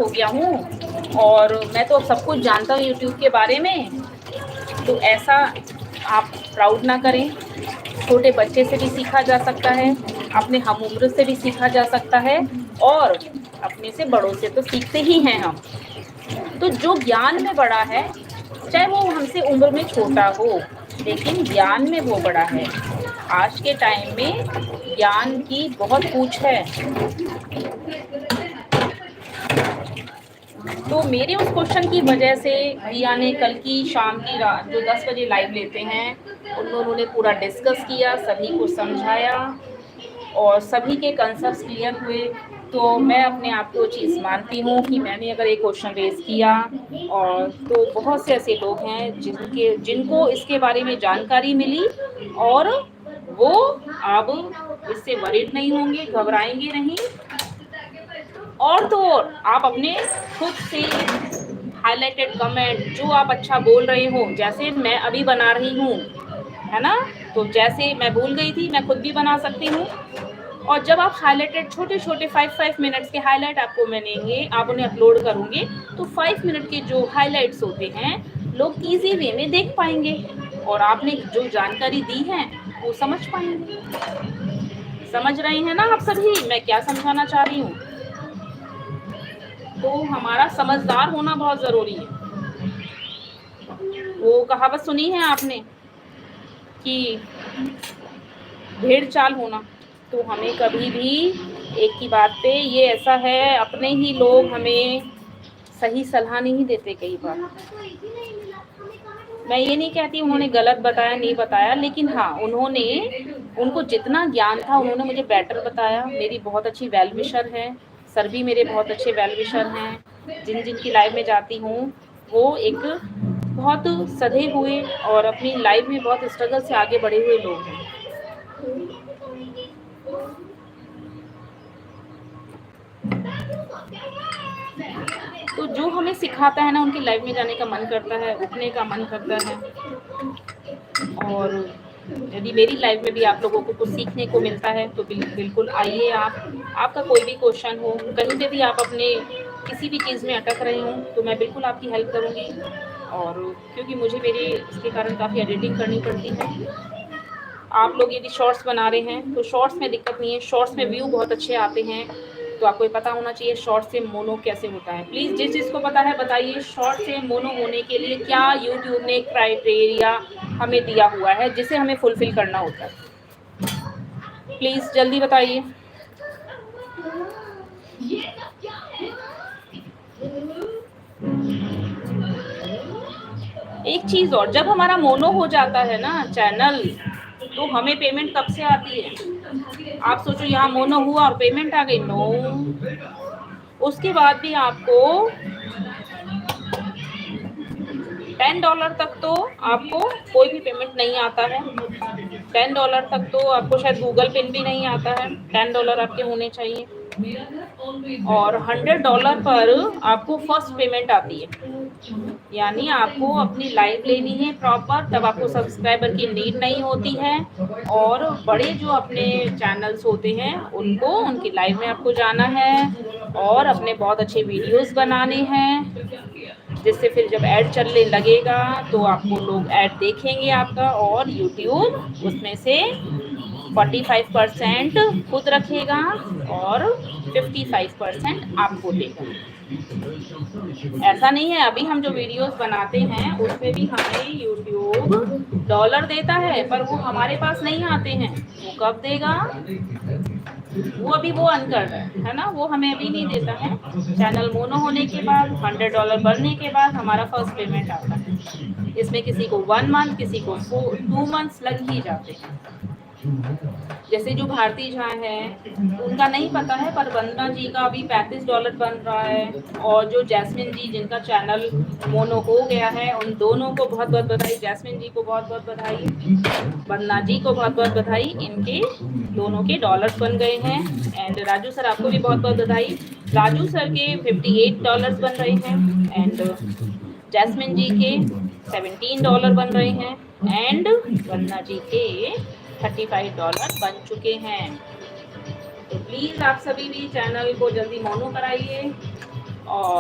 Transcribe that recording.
हो गया हूँ और मैं तो अब सब कुछ जानता हूँ यूट्यूब के बारे में। तो ऐसा आप प्राउड ना करें। छोटे बच्चे से भी सीखा जा सकता है, अपने हम उम्र से भी सीखा जा सकता है और अपने से बड़ों से तो सीखते ही हैं हम। तो जो ज्ञान में बड़ा है, चाहे वो हमसे उम्र में छोटा हो, लेकिन ज्ञान में वो बड़ा है। आज के टाइम में ज्ञान की बहुत पूछ है। तो मेरे उस क्वेश्चन की वजह से भैया ने कल की शाम की रात जो 10 बजे लाइव लेते हैं, उन्होंने पूरा डिस्कस किया, सभी को समझाया और सभी के कंसेप्ट क्लियर हुए। तो मैं अपने आप को चीज़ मानती हूँ कि मैंने अगर एक क्वेश्चन रेज किया और तो बहुत से ऐसे लोग हैं जिनको इसके बारे में जानकारी मिली और वो अब इससे वरीड नहीं होंगे, घबराएंगे नहीं। और तो और आप अपने खुद से हाईलाइटेड कमेंट जो आप अच्छा बोल रहे हो, जैसे मैं अभी बना रही हूँ, है ना, तो जैसे मैं भूल गई थी मैं खुद भी बना सकती हूँ। और जब आप हाईलाइटेड छोटे छोटे 5 मिनट्स के हाईलाइट आपको मिलेंगे, आप उन्हें अपलोड करोगे तो 5 मिनट के जो हाईलाइट्स होते हैं लोग इजी वे में देख पाएंगे और आपने जो जानकारी दी है वो समझ पाएंगे। समझ रहे हैं ना आप सभी मैं क्या समझाना चाह रही हूँ? तो हमारा समझदार होना बहुत ज़रूरी है। वो कहावत सुनी है आपने कि भेड़ चाल होना। तो हमें कभी भी एक ही बात पे, ये ऐसा है अपने ही लोग हमें सही सलाह नहीं देते कई बार। मैं ये नहीं कहती उन्होंने गलत बताया, नहीं बताया, लेकिन हाँ उनको जितना ज्ञान था उन्होंने मुझे बेटर बताया। मेरी बहुत अच्छी वेल विशर है, सर भी मेरे बहुत अच्छे वेल विशर हैं। जिनकी लाइफ में जाती हूँ वो एक बहुत सधे हुए और अपनी लाइफ में बहुत स्ट्रगल से आगे बढ़े हुए लोग हैं। तो जो हमें सिखाता है ना, उनकी लाइफ में जाने का मन करता है, उठने का मन करता है। और यदि मेरी लाइफ में भी आप लोगों को कुछ सीखने को मिलता है तो बिल्कुल आइए। आपका कोई भी क्वेश्चन हो, कहीं पे भी आप अपने किसी भी चीज़ में अटक रहे हो तो मैं बिल्कुल आपकी हेल्प करूँगी। और क्योंकि मुझे मेरे इसके कारण काफ़ी एडिटिंग करनी पड़ती है। आप लोग यदि शॉर्ट्स बना रहे हैं तो शॉर्ट्स में दिक्कत नहीं है, शॉर्ट्स में व्यू बहुत अच्छे आते हैं। तो आपको ये पता होना चाहिए शॉर्ट से मोनो कैसे होता है। प्लीज़ जिस चीज़ को पता है बताइए, शॉर्ट से मोनो होने के लिए क्या यूट्यूब ने क्राइटेरिया हमें दिया हुआ है जिसे हमें फुलफिल करना होता है? प्लीज़ जल्दी बताइए। एक चीज़ और, जब हमारा मोनो हो जाता है ना चैनल, तो हमें पेमेंट कब से आती है? आप सोचो यहाँ मोनो हुआ और पेमेंट आ गई, नो। उसके बाद भी आपको $10 तक तो आपको कोई भी पेमेंट नहीं आता है। $10 तक तो आपको शायद गूगल पिन भी नहीं आता है। $10 आपके होने चाहिए और $100 पर आपको फर्स्ट पेमेंट आती है। यानी आपको अपनी लाइव लेनी है प्रॉपर, तब आपको सब्सक्राइबर की नीड नहीं होती है। और बड़े जो अपने चैनल्स होते हैं उनको उनकी लाइव में आपको जाना है और अपने बहुत अच्छे वीडियोस बनाने हैं, जिससे फिर जब ऐड चलने लगेगा तो आपको लोग ऐड देखेंगे आपका, और यूट्यूब उसमें से 45% खुद रखेगा और 55% आपको देगा। ऐसा नहीं है, अभी हम जो वीडियोस बनाते हैं उसमें भी हमें यूट्यूब डॉलर देता है, पर वो हमारे पास नहीं आते हैं। वो कब देगा? वो अभी वो अर्न कर रहा है ना, वो हमें अभी नहीं देता है। चैनल मोनो होने के बाद $100 बढ़ने के बाद हमारा फर्स्ट पेमेंट आता है। इसमें किसी को 1 मंथ, किसी को 2 मंथ्स लग ही जाते हैं। जैसे जो भारती झा हैं उनका नहीं पता है, पर वंदना जी का अभी $35 बन रहा है। और जो जैस्मिन जी जिनका चैनल मोनो हो गया है, उन दोनों को बहुत बहुत बधाई। जैस्मिन जी को बहुत बहुत बधाई, वंदना जी को बहुत बहुत बधाई, इनके दोनों के डॉलर्स बन गए हैं। एंड राजू सर आपको भी बहुत बहुत बधाई। राजू सर के $58 बन रहे हैं एंड जैस्मिन जी के $17 बन रहे हैं एंड वंदना जी के $35 बन चुके हैं। तो प्लीज़ आप सभी भी चैनल को जल्दी मोनो कराइए और